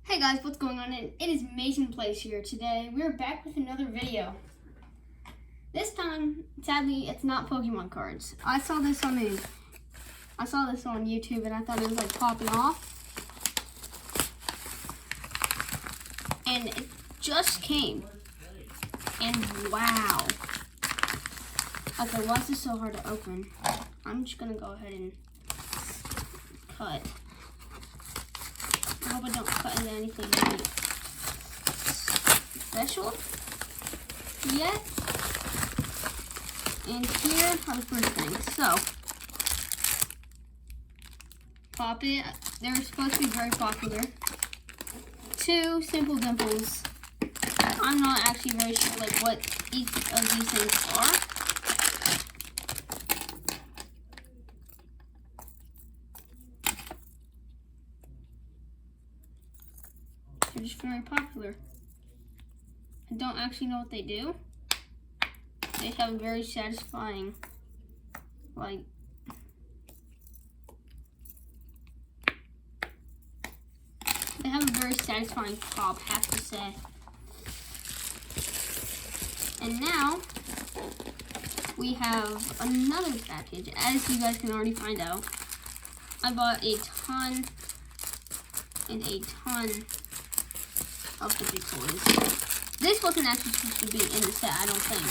Hey guys, what's going on? It is Mason Place here. Today we're back with another video. This time, sadly, it's not Pokemon cards. I saw this on YouTube and I thought it was like popping off. And it just came. And wow. Okay, why is this so hard to open? I'm just gonna go ahead and cut. I hope I don't cut into anything really special yet. And here are the first things. So, Pop It. They're supposed to be very popular. 2 Simple Dimples. I'm not actually very sure like what each of these things are. They're just very popular. I don't actually know what they do. They have a very satisfying, like, they have a very satisfying pop, I have to say. And now, we have another package. As you guys can already find out, I bought a ton and a ton of Fidget toys. This wasn't actually supposed to be in the set, I don't think.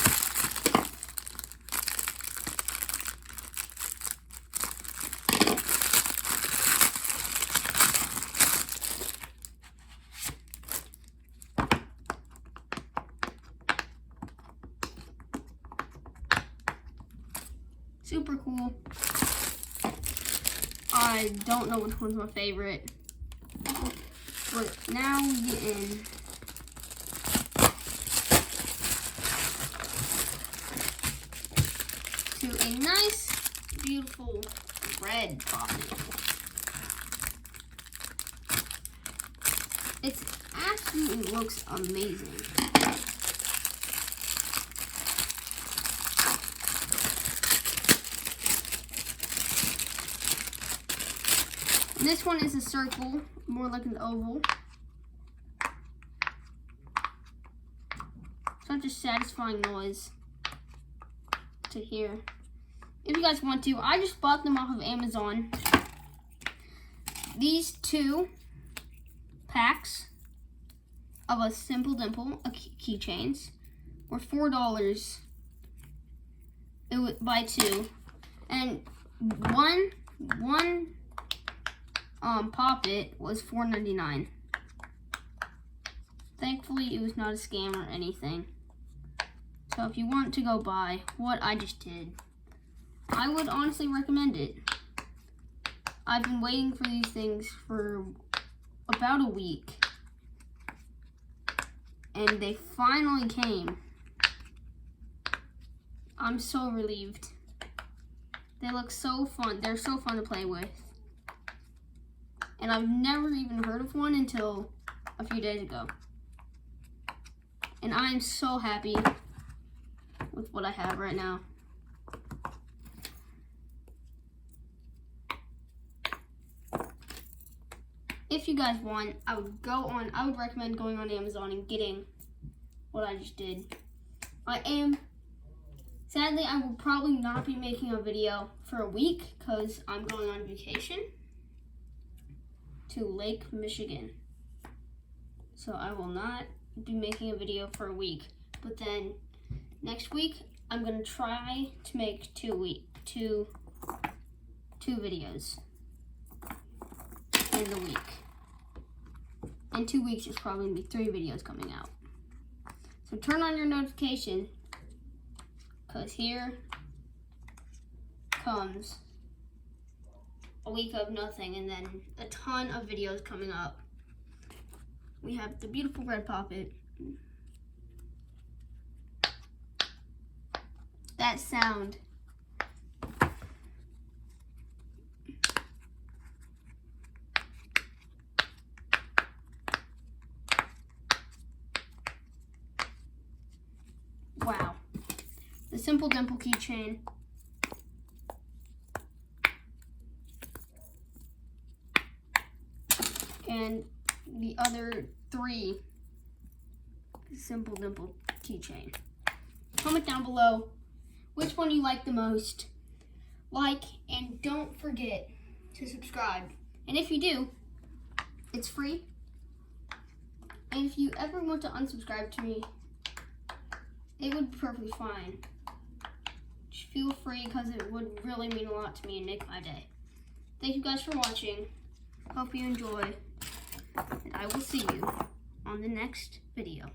Super cool. I don't know which one's my favorite. But now we get in to a nice, beautiful red poppet. It absolutely looks amazing. This one is a circle, more like an oval. Such a satisfying noise to hear. If you guys want to, I just bought them off of Amazon. These 2 packs of a Simple Dimple keychains were $4. It would buy 2, and one Pop It was $4.99. Thankfully, it was not a scam or anything. So if you want to go buy what I just did, I would honestly recommend it. I've been waiting for these things for about a week. And they finally came. I'm so relieved. They look so fun. They're so fun to play with. And I've never even heard of one until a few days ago. And I am so happy with what I have right now. If you guys want, I would recommend going on Amazon and getting what I just did. Sadly, I will probably not be making a video for a week because I'm going on vacation to Lake Michigan. So I will not be making a video for a week. But then next week, I'm gonna try to make two videos in the week. In 2 weeks, there's probably gonna be 3 videos coming out. So turn on your notification, because here comes a week of nothing and then a ton of videos coming up. We have the beautiful red poppet. That sound. Wow. The Simple Dimple keychain. And the other 3 Simple Dimple keychain. Comment down below which one you like the most. Like, and don't forget to subscribe. And if you do, it's free. And if you ever want to unsubscribe to me, it would be perfectly fine. Just feel free, because it would really mean a lot to me and make my day. Thank you guys for watching. Hope you enjoy. And I will see you on the next video.